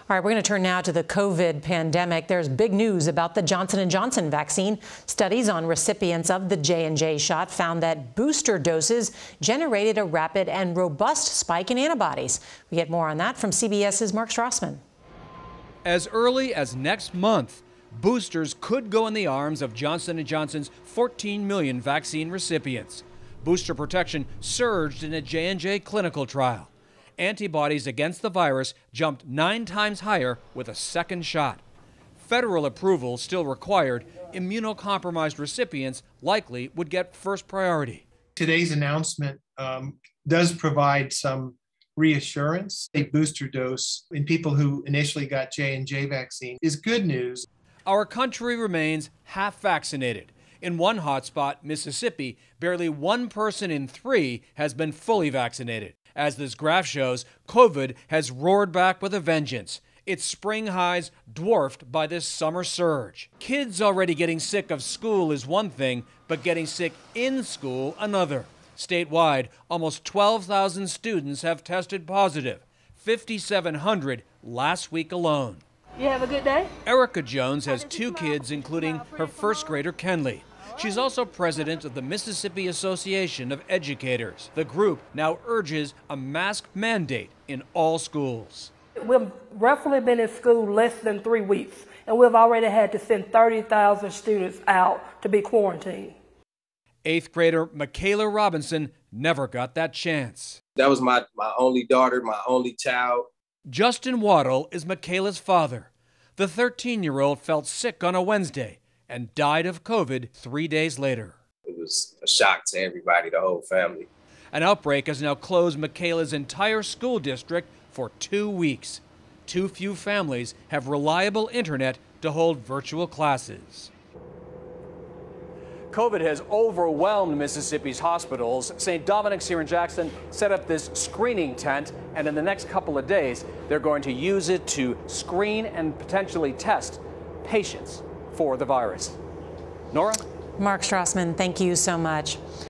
All right, we're going to turn now to the COVID pandemic. There's big news about the Johnson & Johnson vaccine. Studies on recipients of the J&J shot found that booster doses generated a rapid and robust spike in antibodies. We get more on that from CBS's Mark Strassmann. As early as next month, boosters could go in the arms of Johnson & Johnson's 14 million vaccine recipients. Booster protection surged in a J&J clinical trial. Antibodies against the virus jumped 9 times higher with a second shot. Federal approval still required. Immunocompromised recipients likely would get first priority. Today's announcement does provide some reassurance. A booster dose in people who initially got J&J vaccine is good news. Our country remains half vaccinated. In one hotspot, Mississippi, barely 1 person in 3 has been fully vaccinated. As this graph shows, COVID has roared back with a vengeance. Its spring highs dwarfed by this summer surge. Kids already getting sick of school is one thing, but getting sick in school another. Statewide, almost 12,000 students have tested positive, 5,700 last week alone. You have a good day? Erica Jones has 2 kids, including her first grader, Kenley. She's also president of the Mississippi Association of Educators. The group now urges a mask mandate in all schools. We've roughly been in school less than 3 weeks, and we've already had to send 30,000 students out to be quarantined. 8th grader Michaela Robinson never got that chance. That was my only daughter, my only child. Justin Waddle is Michaela's father. The 13-year-old felt sick on a Wednesday and died of COVID 3 days later. It was a shock to everybody, the whole family. An outbreak has now closed Michaela's entire school district for 2 weeks. Too few families have reliable internet to hold virtual classes. COVID has overwhelmed Mississippi's hospitals. St. Dominic's here in Jackson set up this screening tent, and in the next couple of days, they're going to use it to screen and potentially test patients for the virus. Norah? Mark Strassmann, thank you so much.